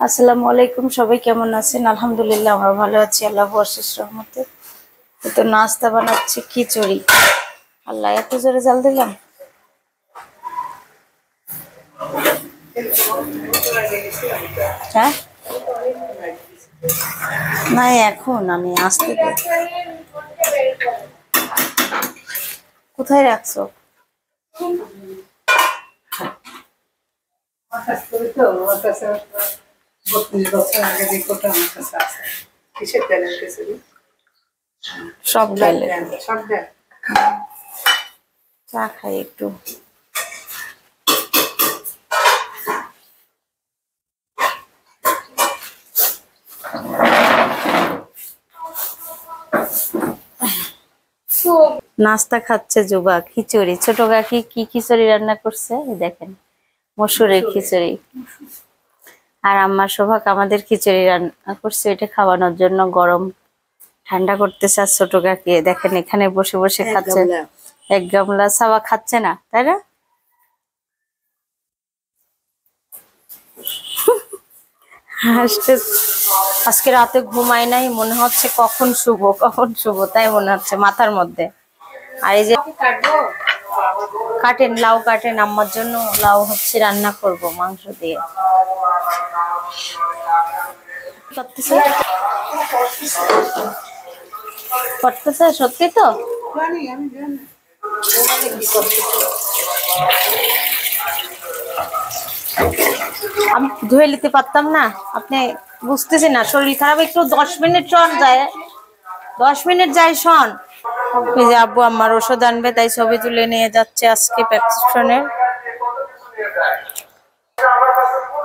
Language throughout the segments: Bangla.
আসসালামু আলাইকুম, সবাই কেমন আছেন? আলহামদুলিল্লাহ আমরা ভালো আছি আল্লাহর অশেষ রহমতে। তো নাস্তা বানাচ্ছি খিচুড়ি। আল্লাহ, এত জোরে জাল দিলাম। হ্যাঁ না, এখন আমি আসতে দিই। কোথায় রাখছো? সব ডালে চা খাই একটু। নাস্তা খাচ্ছে জুবা, খিচুড়ি। ছোট কাকি কি খিচুড়ি রান্না করছে দেখেন, মসুরের খিচুড়ি। আর আম্মার সৌভাগ আমাদের খিচুড়ি রান্না করছে, এটা খাওয়ানোর জন্য। গরম ঠান্ডা করতেছে। আর ছোট কাকি দেখেন এখানে বসে বসে খাচ্ছে এক গামলা। সাবা খাচ্ছে না, তাই না? আজকে রাতে ঘুমাই নাই, মনে হচ্ছে কখন শুভ তাই মনে হচ্ছে মাথার মধ্যে। আর এই যে কাটেন, লাউ কাটেন আম্মার জন্য। লাউ হচ্ছে রান্না করব মাংস দিয়ে। করতেছে সত্যি তো? আমি ধুয়ে নিতে পারতাম না? আপনি বুঝতেছেন না, শরীর খারাপ। একটু 10 মিনিট শোন যায়, 10 মিনিট যায় শোন। এই যে আব্বু আমার ওষুধ আনবে, তাই ছবি তুলে নিয়ে যাচ্ছে আজকে প্রেসক্রিপশনের।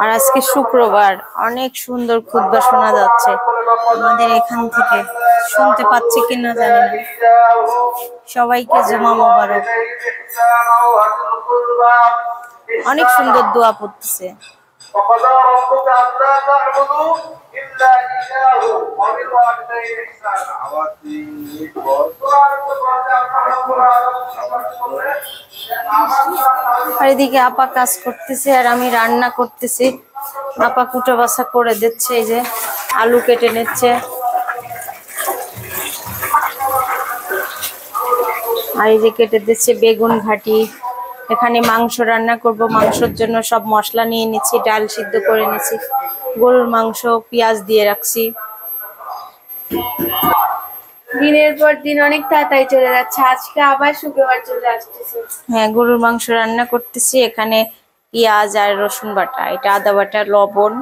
আর আজকে শুক্রবার, অনেক সুন্দর খুতবা শোনা যাচ্ছে আমাদের এখান থেকে। শুনতে পাচ্ছি কিনা জানি না। সবাইকে জুমা মোবারক। অনেক সুন্দর দোয়া পড়তেছে। আর এদিকে আপা কাজ করতেছে আর আমি রান্না করতেছি। আপা কুটো বাছা করে দিচ্ছে, এই যে আলু কেটে নিচ্ছে। আর এই যে কেটে দিচ্ছে বেগুন ঘাটি। এখানে মাংস রান্না করব, মাংসের জন্য সব মশলা নিয়ে নিচ্ছি। ডাল সিদ্ধ করে নিচ্ছি, গরুর মাংস পেঁয়াজ দিয়ে রাখছি। দিনের পর দিন অনেক তাড়াতাড়ি চলে যাচ্ছে, আজকে আবার শুক্রবার চলে আসতেছে। হ্যাঁ, গরুর মাংস রান্না করতেছি। এখানে পেঁয়াজ আর রসুন বাটা, এটা আদা বাটা, লবণ,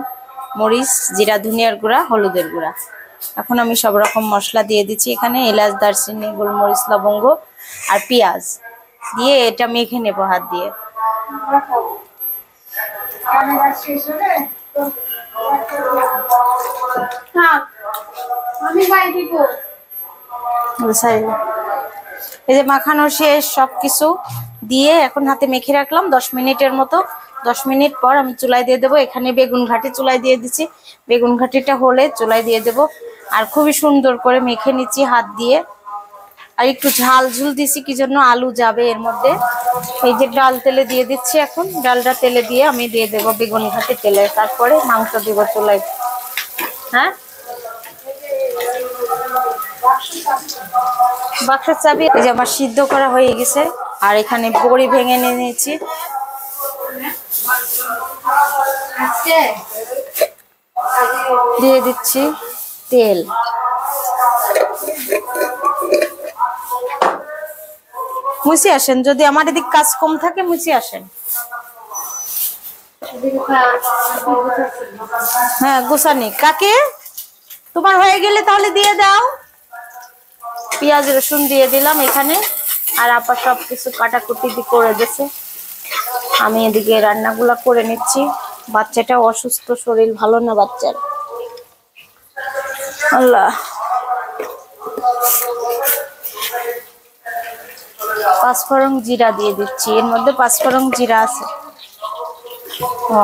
মরিচ, জিরা, ধনিয়ার গুঁড়া, হলুদের গুঁড়া। এখন আমি সব রকম মশলা দিয়ে দিচ্ছি এখানে। এলাচ, দারচিনি, গোলমরিচ, লবঙ্গ আর পেঁয়াজ দিয়ে এটা মেখে নেবো হাত দিয়ে। এই যে মাখানো শেষ, সবকিছু দিয়ে এখন হাতে মেখে রাখলাম 10 মিনিটের মতো। 10 মিনিট পর আমি চুলায় দিয়ে দেবো। এখানে বেগুন ঘাটি চুলায় দিয়ে দিচ্ছি। বেগুন ঘাটিটা হলে চুলায় দিয়ে দেবো। আর খুবই সুন্দর করে মেখে নিচ্ছি হাত দিয়ে। আর একটু ঝাল ঝুল দিছি, কি জন্য? আলু যাবে এর মধ্যে। এই যে ডাল তেলে দিয়ে দিচ্ছি। এখন ডালটা তেলে দিয়ে আমি দিয়ে দেবো বেগুন ঘাটি তেলে। তারপরে মাংস দিব চুলায়। হ্যাঁ, বাক্সের চাবি। এই যে আমার সিদ্ধ করা হয়ে গেছে। আর এখানে বড়ি ভেঙে নিয়ে নিয়েছি, দিয়ে দিচ্ছি তেল। মুছে আসেন, যদি আমার এদিক কাজ কম থাকে মুছে আসেন। হ্যাঁ, গোসানি কাকে? তোমার হয়ে গেলে তাহলে দিয়ে দাও। পেঁয়াজ রসুন দিয়ে দিলাম এখানে। আর আপা সবকিছু কাটাকুটি করে দিছে। আমি এদিকে রান্নাগুলা করে নিচ্ছি। বাচ্চাটা অসুস্থ, শরীর ভালো না বাচ্চার। আল্লাহ। পাঁচফোড়ন জিরা দিয়ে দিচ্ছি, এর মধ্যে পাঁচফোড়ন জিরা আছে। ও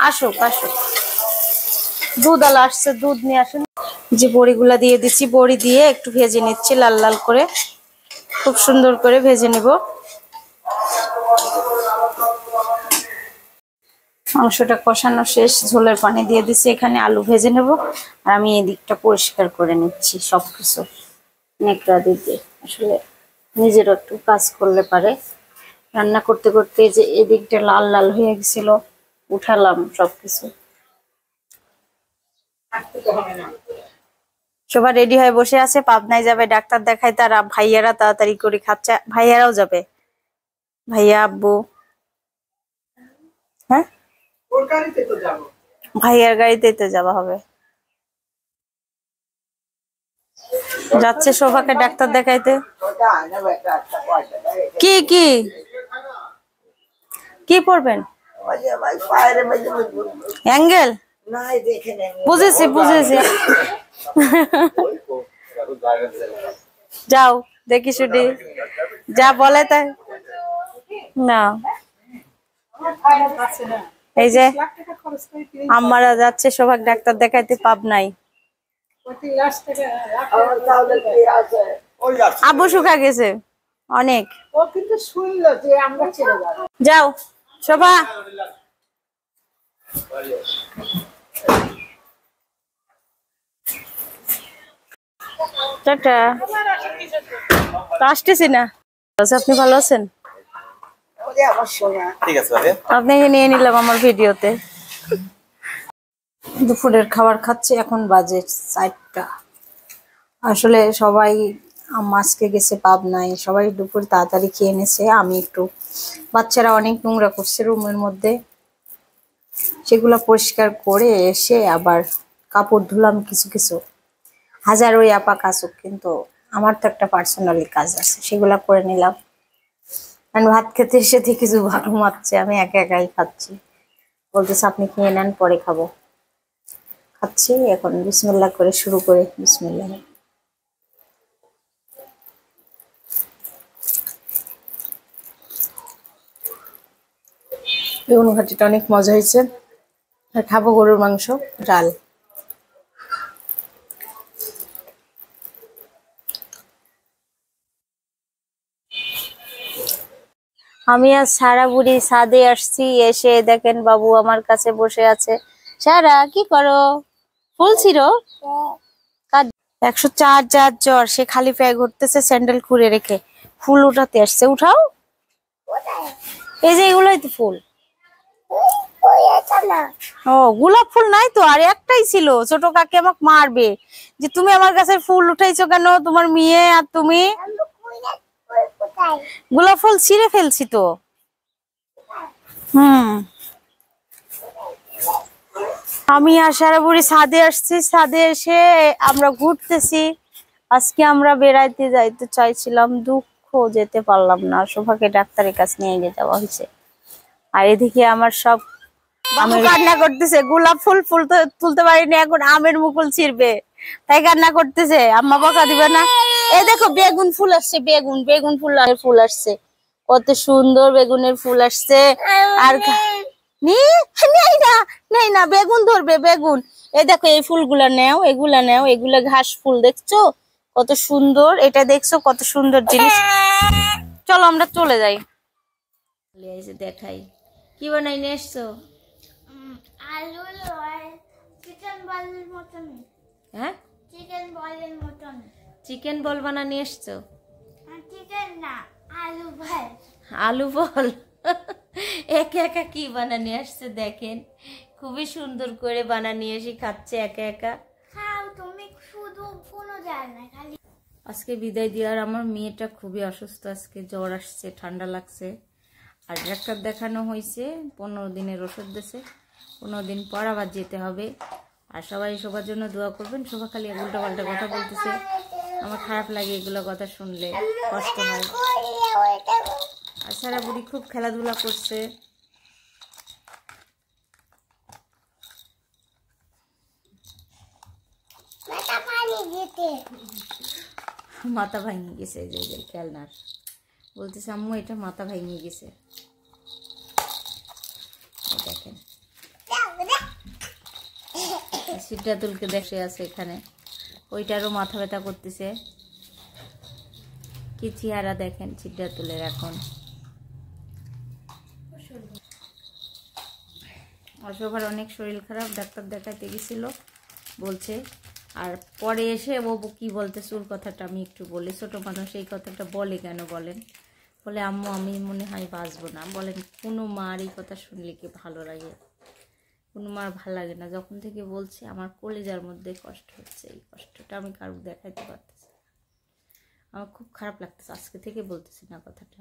আসুক আসুক, দুধ আলা আসছে, দুধ নিয়ে আসেন। যে বড়িগুলা দিয়ে দিচ্ছি, বড়ি দিয়ে একটু ভেজে নিচ্ছি লাল লাল করে। খুব সুন্দর করে ভেজে নিব। মাংসটা কষানো শেষ, ঝোলের পানি দিয়ে দিচ্ছি। এখানে আলু ভেজে নেব আর আমি এদিকটা পরিষ্কার করে নিচ্ছি সবকিছু নেকড়া দিতে। আসলে নিজেরও একটু কাজ করলে পারে। রান্না করতে করতে যে এদিকটা লাল লাল হয়ে গেছিল, উঠালাম সবকিছু। সবাই রেডি হয়ে বসে আছে, পাবনায় যাবে ডাক্তার দেখায়। তারা ভাইয়ারা তাড়াতাড়ি করে খাচ্ছে, ভাইয়ারাও যাবে, ভাইয়া আব্বু। হ্যাঁ, ভাইয়ার গাড়িতে তো যাওয়া হবে। যাচ্ছে শোভাকে ডাক্তার দেখাইতে। কি কি কি পড়বেন? অ্যাঙ্গেল বুঝেছি বুঝেছি। যাও দেখি শুধু যা বলে তাই না। এই যে আমরা যাচ্ছে সৌভাগ ডাক্তার দেখাইতে পাবনায়। আব্বু শুকা গেছে অনেক। ও কিন্তু শুনলো যে আমরা ছেড়ে যাব। যাও শোভা। টাটা। আসতেছি না। আপনি ভালো আছেন? ঠিক আছে, আপনাকে নিয়ে নিলাম আমার ভিডিওতে। দুপুরের খাবার খাচ্ছি, এখন বাজে 4টা। আসলে সবাই আজকে গেছে পাবনায়, সবাই দুপুর তাড়াতাড়ি খেয়ে এনেছে। আমি একটু, বাচ্চারা অনেক নোংরা করছে রুমের মধ্যে, সেগুলো পরিষ্কার করে এসে আবার কাপড় ধুলাম কিছু কিছু। হাজার ওই আপা কাজুক, কিন্তু আমার তো একটা পার্সোনালি কাজ আছে, সেগুলা করে নিলাম। কারণ ভাত খেতে এসে কিছু ভালো মারছে, আমি একা একাই খাচ্ছি। বলতেছে আপনি খেয়ে নেন, পরে খাবো। খাচ্ছি এখন, বিসমিল্লাহ করে শুরু করে। বিসমিল্লাহ। বেগুন ঘাটিটা অনেক মজা হয়েছে। আর খাবো গরুর মাংস, ডাল। আমি আর সারা বুড়ি ছাদে আসছি, এসে দেখেন বাবু আমার কাছে বসে আছে। সারা কি করো? ফুল ছিড়ো? 104 যার জ্বর, সে খালি পায়ে ঘুরতেছে স্যান্ডেল খুলে রেখে। ফুল উঠাতে আসছে, উঠাও। এই যে এগুলোই তো ফুল। ও গোলাপ ফুল নাই তো, আর একটাই ছিল। ছোট কাকি আমাকে মারবে যে তুমি আমার কাছে ফুল উঠাইছো কেন, তোমার মেয়ে আর তুমি। গোলাপ ফুল ছিঁড়ে ফেলছি তো। আমি আর সারা বুড়ি ছাদে আসছি, ছাদে এসে আমরা ঘুরতেছি। আজকে আমরা বেড়াইতে যাইতে চাইছিলাম, দুঃখ যেতে পারলাম না। শোভাকে ডাক্তারের কাছে নিয়ে যাওয়া হয়েছে। আর এদিকে আমার সব আমি কান্না করতেছে, গোলাপ ফুল তুলতে পারিনি, এখন আমের মুকুল ছিঁড়বে, তাই কান্না করতেছে। আম্মা বকা দিবে না? এই দেখো বেগুন ফুল আসছে, বেগুন ফুল আসছে, কত সুন্দর বেগুনের ফুল আসছে। আর নেই না, বেগুন ধরবে বেগুন। এই দেখো এই ফুলগুলা নেও, এগুলা ঘাস ফুল, দেখছো কত সুন্দর। এটা দেখছো কত সুন্দর জিনিস। চলো আমরা চলে যাই। দেখাই কি বানাই নিয়ে এসছো। আলু চিকেন বলের মতন। হ্যাঁ, চিকেন বলের মতন। চিকেন বল বানা নিয়ে এসছো? চিকেন না, আলু বল। আলু বল। একা একা কি বানা নিয়ে আসছে দেখেন, খুবই সুন্দর করে বানা নিয়ে এসে খাচ্ছে একা একা। খাও তুমি, শুধু কোনো যায় না খালি। আজকে বিদায় দেওয়ার, আমার মেয়েটা খুবই অসুস্থ, আজকে জ্বর আসছে, ঠান্ডা লাগছে। আর ডাক্তার দেখানো হয়েছে, 15 দিনের ওষুধ দিয়েছে, 15 দিন পর আবার যেতে হবে। আর সবাই সবার জন্য দোয়া করবেন। সবাই খালি উল্টা পাল্টা কথা বলতেছে, আমার খারাপ লাগে এগুলো কথা শুনলে, কষ্ট হয়। আর সারা বুড়ি খুব খেলাধুলা করছে। মাথা ভাঙে গেছে, যে খেলনার বলতেছে আম্মু এটা মাথা ভাঙে গেছে। দেখেন সিদ্ধাতুলকে দেখে আছে এখানে, ওইটারও মাথা ব্যথা করতেছে। কি চেহারা দেখেন সিদ্ধাতুলের এখন। অশোভার অনেক শরীর খারাপ, ডাক্তার দেখাতে গেছিল বলছে। আর পরে এসে ও কি বলতে চুল কথাটা আমি একটু বলি, ছোট মানুষ এই কথাটা বলে কেন বলেন? বলে আম্মু আমি মনে হয় বাঁচবো না। বলেন কোনো মার এই কথা শুনলে কি ভালো লাগে? কোনো মার ভালো লাগে না। যখন থেকে বলছে আমার কলিজার মধ্যে কষ্ট হচ্ছে, এই কষ্টটা আমি কারো দেখাইতে পারতেছি না। আমার খুব খারাপ লাগতেছে, আজকে থেকে বলতেছি না কথাটা।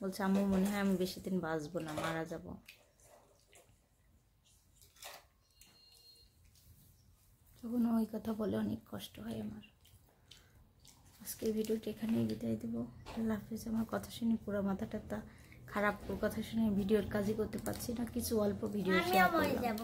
বলছে আম্মু মনে হয় আমি বেশি দিন বাঁচবো না, মারা যাব। যখন ওই কথা বলে অনেক কষ্ট হয় আমার। আজকের ভিডিওটা এখানেই বিদায় দেবো। আল্লাহ হাফিজ। আমার কথা শুনে পুরো মাথাটা খারাপ, কথা শুনে ভিডিওর কাজই করতে পারছি না, কিছু অল্প ভিডিও শেয়ার করলাম।